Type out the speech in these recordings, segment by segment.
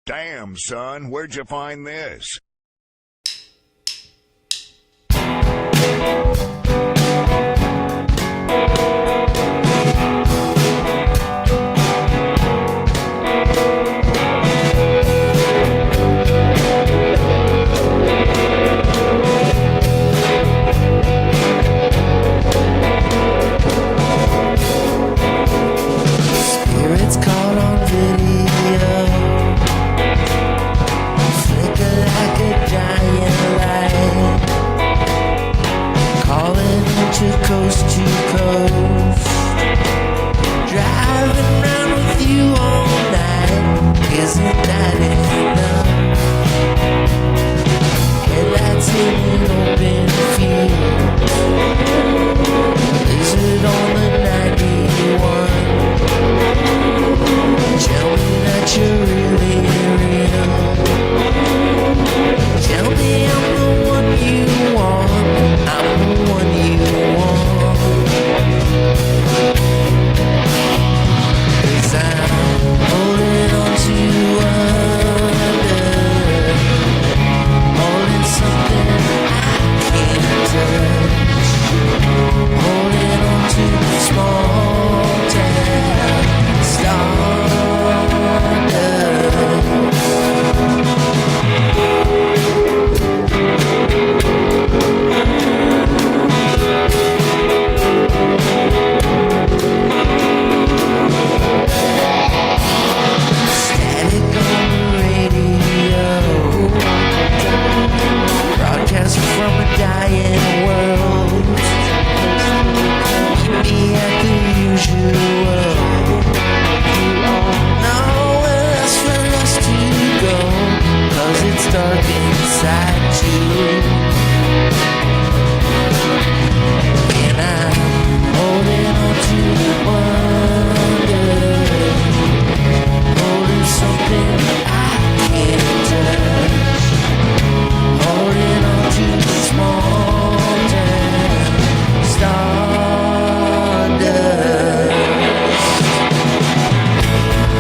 Damn, son, where'd you find this? Spirits caught on video, flicker like a giant light, calling into coast to coast, driving around with you all night. Isn't that enough? Headlights in an open field, is it on the 91? Tell me that you're really real. Tell me I'm the one you want. I'm the one you want. 'Cause I'm holding on to wonder, holding something I can't touch, holding on to Smalltown Stardust. Static on the radio, broadcasting from a dying world. Meet me at the usual. Nowhere else for us to go, 'cause it's dark inside too. And I'm holding on to wonder, holding something I can't touch, holding on to small town stardust,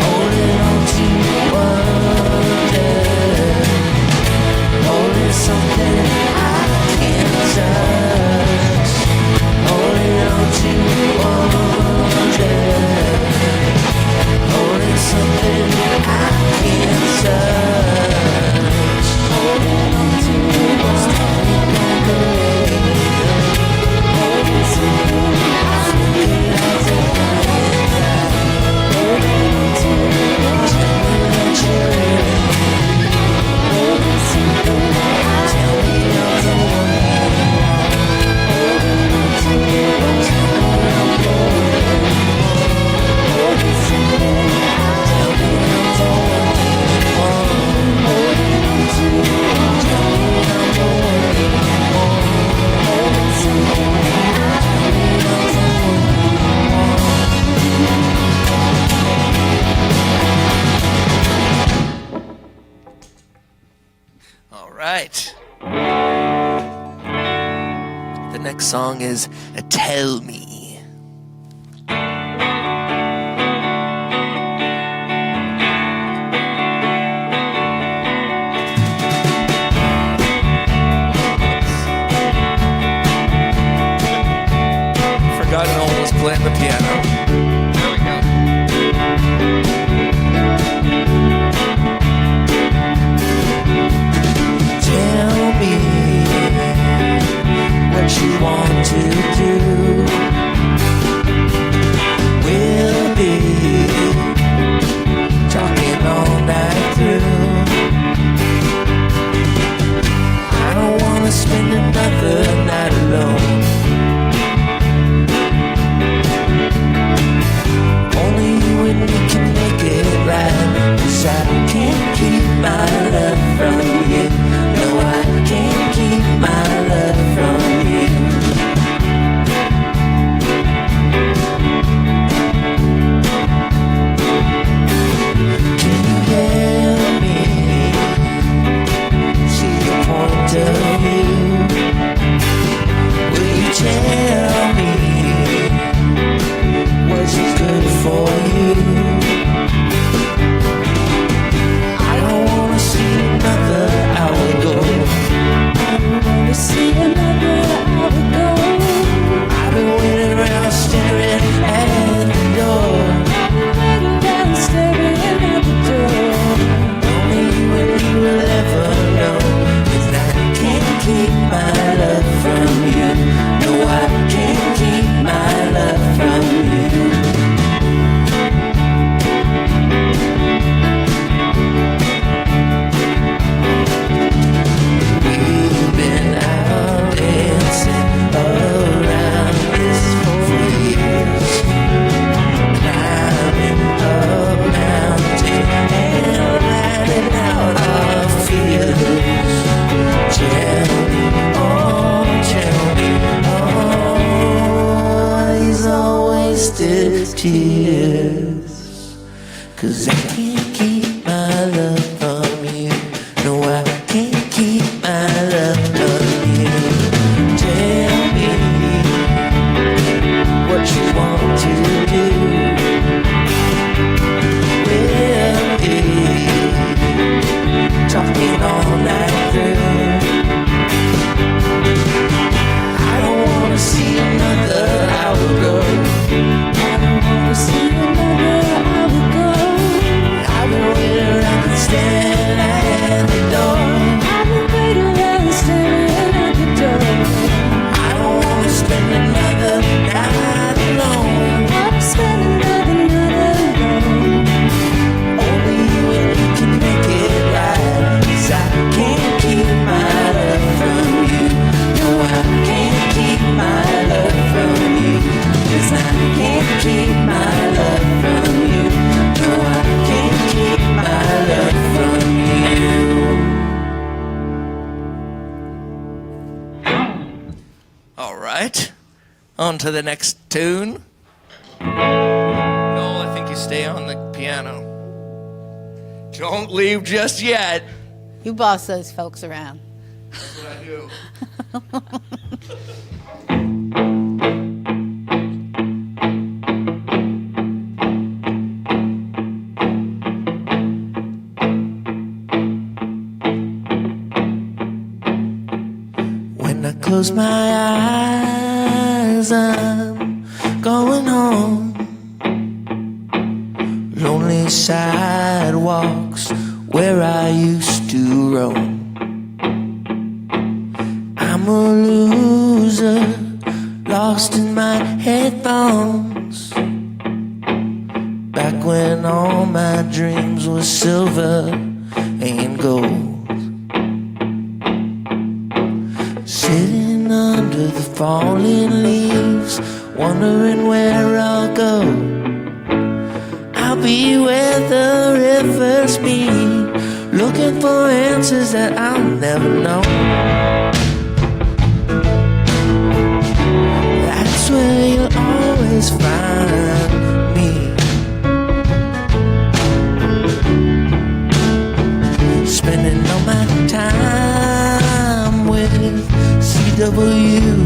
holding on to wonder, holding something I can't touch, holding on to wonder, holding something I can't touch, holding on to standing on the radio, holding something I can't touch, holding on to tell me that you're real, holding something tell me I'm the one you want, holding on to tell me I'm the one you want, holding something tell me I'm the one you want, holding on to tell me I'm the one you want, holding something tell me I'm the one you want. All right. The next song is Tell Me. Forgot no one was playing the piano. There we go. Tell me what you want to do. tears. 'Cause I can't keep my love from you. No, I can't keep my love from you. Tell me what you want to do. We'll be talking all night through. I don't wanna see another hour go. I don't wanna see another hour go. I've been waiting around and staring at the door. I've been waiting around and staring at the door. I don't wanna spend another night alone. I'm spending another night alone. Only you and me can make it right. 'Cause I can't keep my love from you. No, I can't keep my love from you. 'Cause I can't keep my love from you. No, I can't keep my love from you. All right, on to the next tune. Noel, I think you stay on the piano. Don't leave just yet. You boss those folks around. That's what I do. When I close my eyes, I'm going home. Lonely sidewalks where I used to roam. I'm a loser, lost in my headphones. Back when all my dreams were silver and gold. Sitting under the falling leaves, wondering where I'll go. I'll be where the rivers meet, looking for answers that I'll never know. That's where you'll always find me. Spending all my time with CW,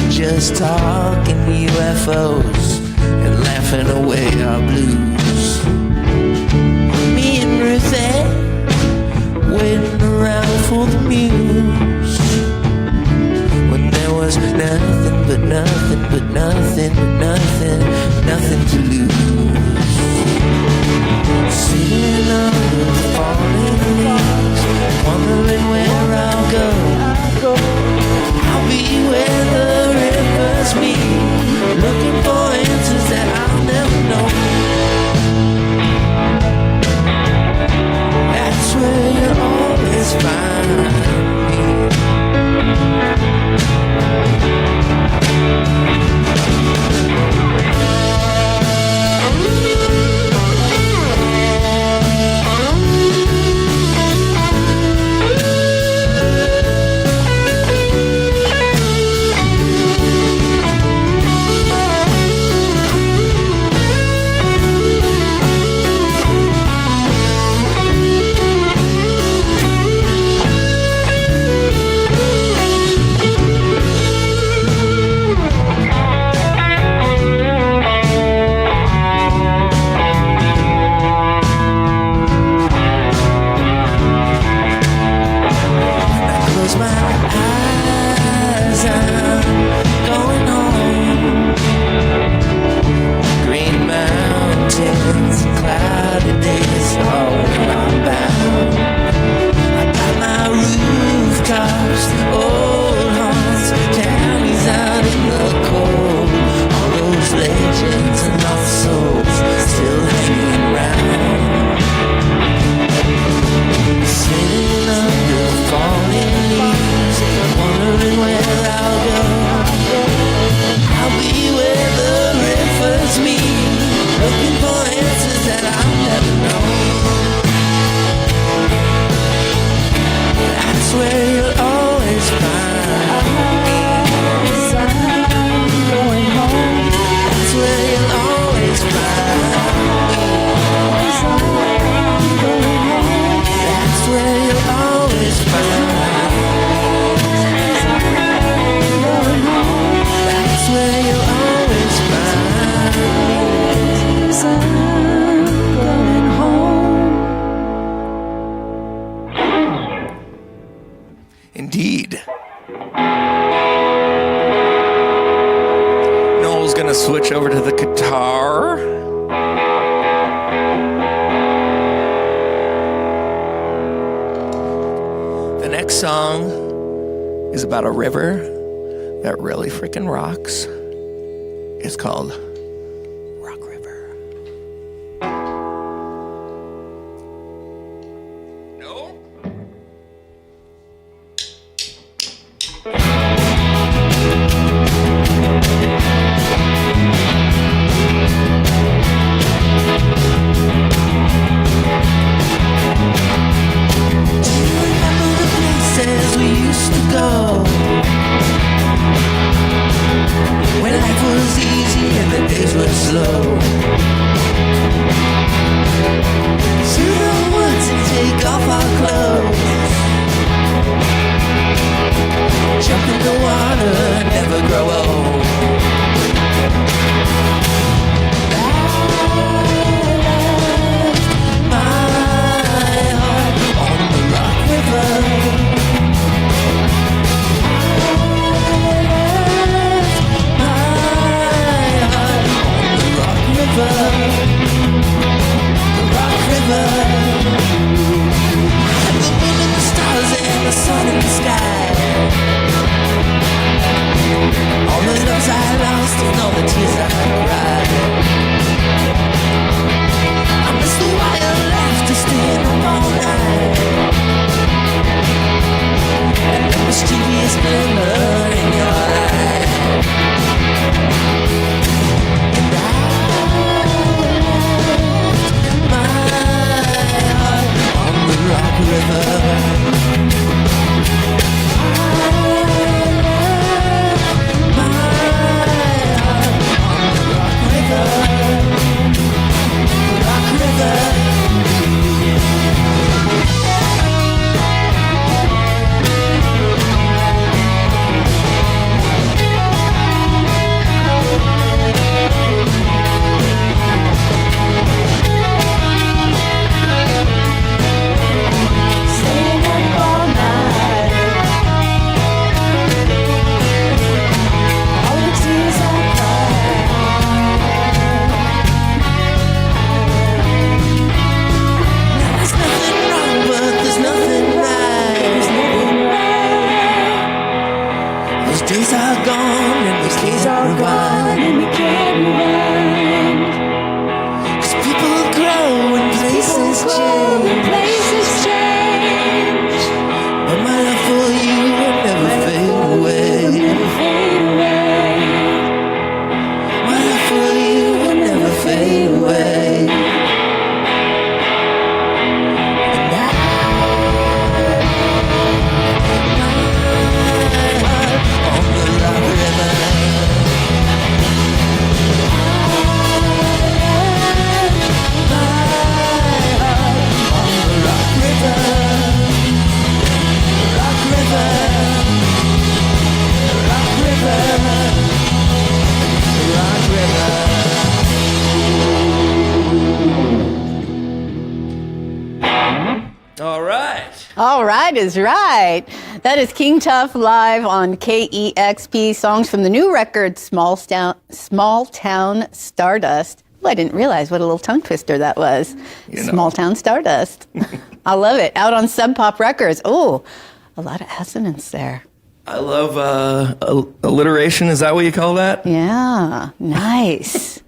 just talking UFOs and laughing away our blues. Me and Ruthie waiting around for the muse, when there was nothing but nothing but nothing but nothing, nothing to lose. Sitting under the falling leaves, wondering where I'll go. I'll be where the rivers meet, looking for answers that I'll never know. That's where you'll always find me. find me. That's where you'll always find me. That's where you'll always find me. I'm going home. Indeed. Noel's gonna switch over to the guitar. The next song is about a river that really freaking rocks. It's called Rock River. No? Places we used to go when life was easy and the days were slow. To the woods and take off our clothes, jump in the water, never grow old. Sun in the sky, all the loves I lost and all the tears I cried. I miss the wild laughter staying up all night, and the mischievous glimmer in your eye. And I left my heart on the Rock River. All right is right. That is King Tuff live on KEXP, songs from the new record, Smalltown Stardust. Well, I didn't realize what a little tongue twister that was. Smalltown Stardust. I love it. Out on Sub Pop Records. Oh, a lot of assonance there. I love alliteration. Is that what you call that? Yeah, nice.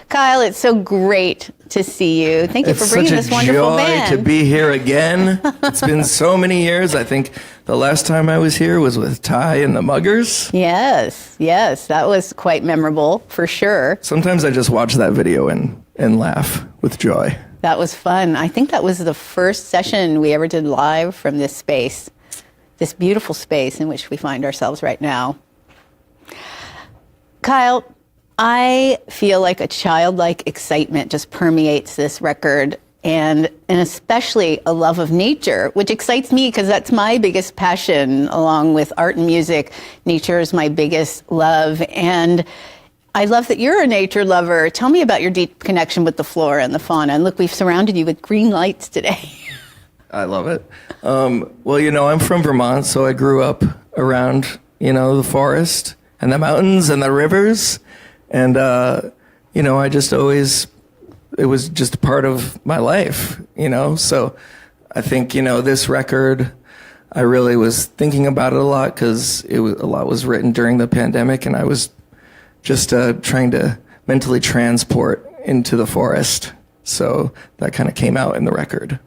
Kyle, it's so great to see you. Thank you for bringing this wonderful band. It's such a joy to be here again. It's been so many years. I think the last time I was here was with Ty and the Muggers. Yes, that was quite memorable for sure. Sometimes I just watch that video and laugh with joy. That was fun. I think that was the first session we ever did live from this space, this beautiful space in which we find ourselves right now. Kyle, I feel like a childlike excitement just permeates this record, and especially a love of nature, which excites me because that's my biggest passion along with art and music. Nature is my biggest love, and I love that you're a nature lover. Tell me about your deep connection with the flora and the fauna. And look, we've surrounded you with green lights today. I love it. Well, I'm from Vermont, so I grew up around, the forest and the mountains and the rivers. And, I just always, it was just a part of my life, So I think, this record, I really was thinking about it a lot because a lot was written during the pandemic, and I was just trying to mentally transport into the forest. So that kind of came out in the record.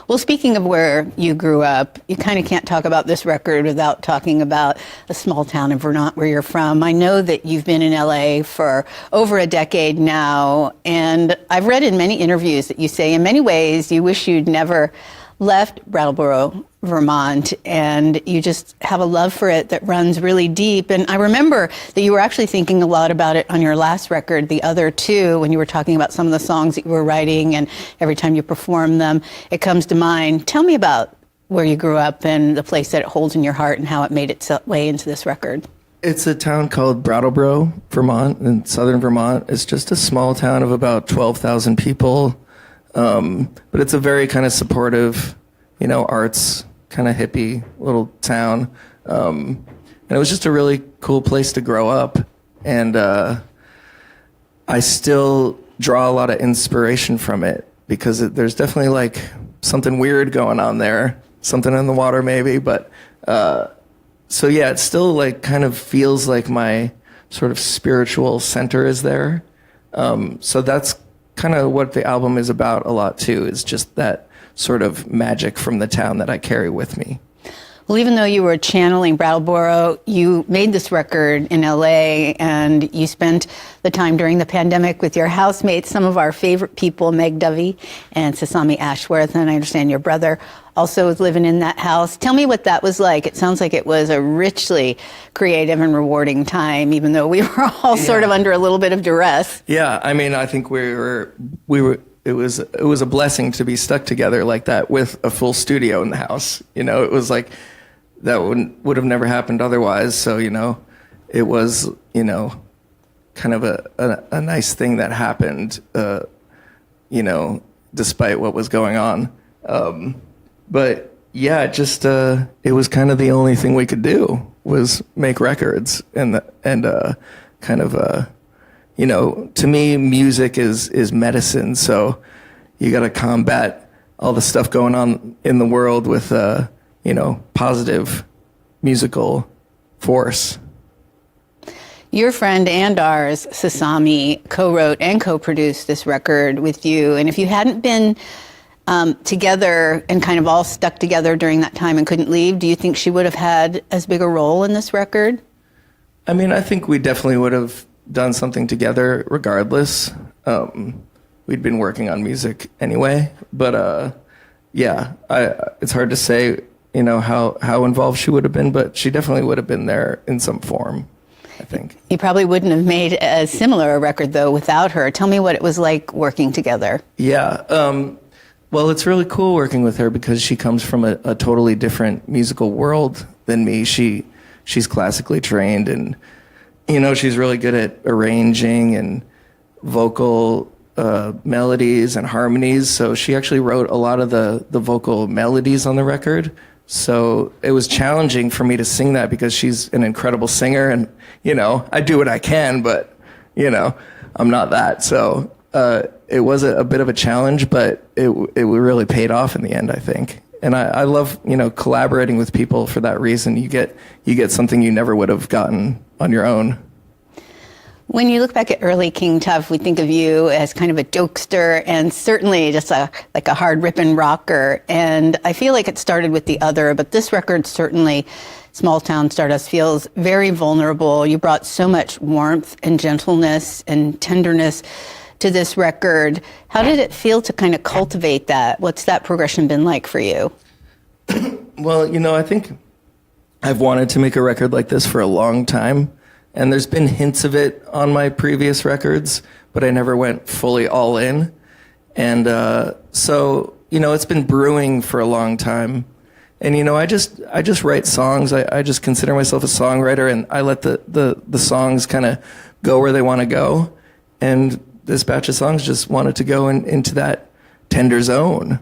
Well, speaking of where you grew up, you kind of can't talk about this record without talking about a small town in Vermont where you're from. I know that you've been in LA for over a decade now, and I've read in many interviews that you say in many ways you wish you'd never left Brattleboro, Vermont, and you just have a love for it that runs really deep. And I remember that you were actually thinking a lot about it on your last record, The Other Two, when you were talking about some of the songs that you were writing, and every time you perform them, it comes to mind. Tell me about where you grew up and the place that it holds in your heart and how it made its way into this record. It's a town called Brattleboro, Vermont, in southern Vermont. It's just a small town of about 12,000 people. But it's a very kind of supportive, arts kind of hippie little town. And it was just a really cool place to grow up. And I still draw a lot of inspiration from it because there's definitely like something weird going on there, something in the water maybe. But so yeah, it still like kind of feels like my sort of spiritual center is there. So that's kind of what the album is about a lot too, is just that sort of magic from the town that I carry with me. Well, even though you were channeling Brattleboro, you made this record in LA, and you spent the time during the pandemic with your housemates, some of our favorite people, Meg Dovey and Sasami Ashworth, and I understand your brother also was living in that house. Tell me what that was like. It sounds like it was a richly creative and rewarding time, even though we were all sort of under a little bit of duress. Yeah, I mean, I think we were. It was a blessing to be stuck together like that with a full studio in the house. It was like that would have never happened otherwise. So it was kind of a nice thing that happened. Despite what was going on. But yeah, just it was kind of the only thing we could do was make records, and kind of to me, music is medicine. So you got to combat all the stuff going on in the world with positive musical force. Your friend and ours, Sasami, co-wrote and co-produced this record with you, and if you hadn't been together and kind of all stuck together during that time and couldn't leave, do you think she would have had as big a role in this record? I mean, I think we definitely would have done something together regardless. We'd been working on music anyway, but yeah, it's hard to say, how involved she would have been, but she definitely would have been there in some form, I think. You probably wouldn't have made as similar a record, though, without her. Tell me what it was like working together. Yeah, well, it's really cool working with her because she comes from a totally different musical world than me. She's classically trained, and she's really good at arranging and vocal melodies and harmonies. So she actually wrote a lot of the vocal melodies on the record. So it was challenging for me to sing that because she's an incredible singer, and I do what I can, but I'm not that. So it was a bit of a challenge, but it really paid off in the end, I think. And I love, collaborating with people for that reason. You get something you never would have gotten on your own. When you look back at early King Tuff, we think of you as kind of a jokester and certainly just like a hard ripping rocker. And I feel like it started with The Other, but this record certainly, Smalltown Stardust, feels very vulnerable. You brought so much warmth and gentleness and tenderness to this record. How did it feel to kind of cultivate that? What's that progression been like for you? Well, I think I've wanted to make a record like this for a long time. And there's been hints of it on my previous records, but I never went fully all in. And so, it's been brewing for a long time. And, I just write songs. I just consider myself a songwriter, and I let the songs kind of go where they want to go. And this batch of songs just wanted to go into that tender zone,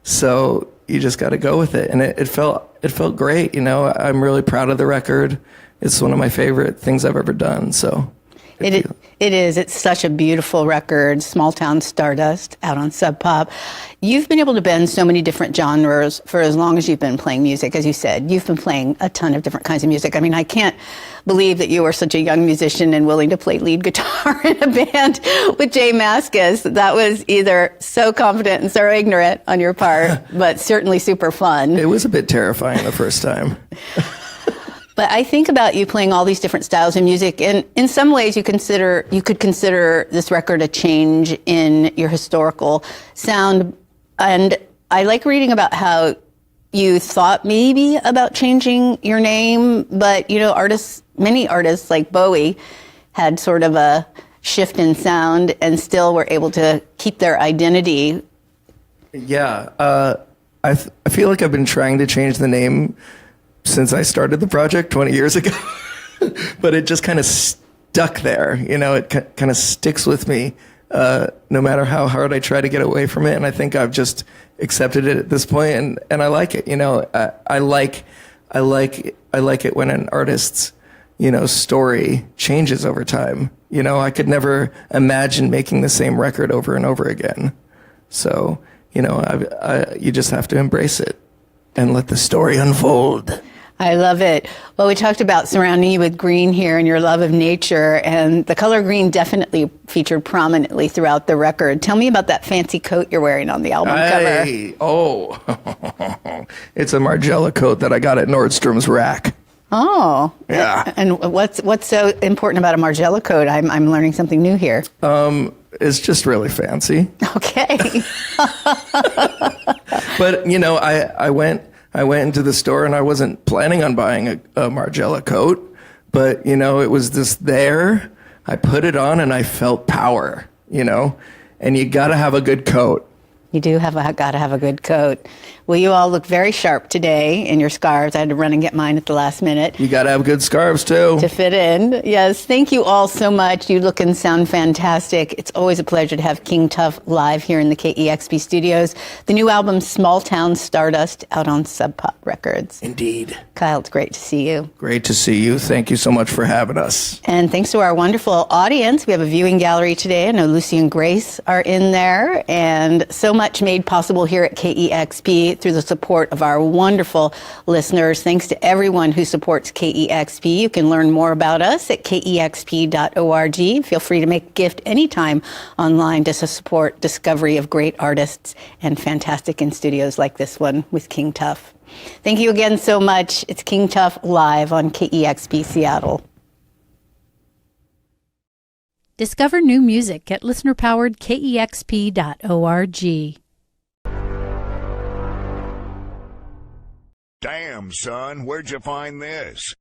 So you just got to go with it. And it felt great. I'm really proud of the record. It's one of my favorite things I've ever done. So it is. It's such a beautiful record, Smalltown Stardust, out on Sub Pop. You've been able to bend so many different genres for as long as you've been playing music. As you said, you've been playing a ton of different kinds of music. I mean, I can't believe that you were such a young musician and willing to play lead guitar in a band with Jay Mascis. That was either so confident and so ignorant on your part, but certainly super fun. It was a bit terrifying the first time. But I think about you playing all these different styles of music, and in some ways you could consider this record a change in your historical sound. And I like reading about how you thought maybe about changing your name, but many artists like Bowie had sort of a shift in sound and still were able to keep their identity. Yeah, I feel like I've been trying to change the name since I started the project 20 years ago, but it just kind of stuck there. It kind of sticks with me, no matter how hard I try to get away from it. And I think I've just accepted it at this point, and I like it. I like it when an artist's, story changes over time. I could never imagine making the same record over and over again. So, you just have to embrace it and let the story unfold. I love it. Well, we talked about surrounding you with green here and your love of nature, and the color green definitely featured prominently throughout the record. Tell me about that fancy coat you're wearing on the album cover. Oh, it's a Margiela coat that I got at Nordstrom's Rack. Oh, yeah. And what's so important about a Margiela coat? I'm learning something new here. It's just really fancy. Okay. But I went into the store and I wasn't planning on buying a Margiela coat, but it was just there. I put it on and I felt power, and you got to have a good coat. You do got to have a good coat. Well, you all look very sharp today in your scarves. I had to run and get mine at the last minute. You got to have good scarves, too. To fit in. Yes. Thank you all so much. You look and sound fantastic. It's always a pleasure to have King Tuff live here in the KEXP studios. The new album, Smalltown Stardust, out on Sub Pop Records. Indeed. Kyle, it's great to see you. Great to see you. Thank you so much for having us. And thanks to our wonderful audience. We have a viewing gallery today. I know Lucy and Grace are in there. And so much made possible here at KEXP through the support of our wonderful listeners. Thanks to everyone who supports KEXP. You can learn more about us at kexp.org. Feel free to make a gift anytime online to support discovery of great artists and fantastic in studios like this one with King Tuff. Thank you again so much. It's King Tuff live on KEXP Seattle. Discover new music at listener-powered KEXP.org. Damn, son, where'd you find this?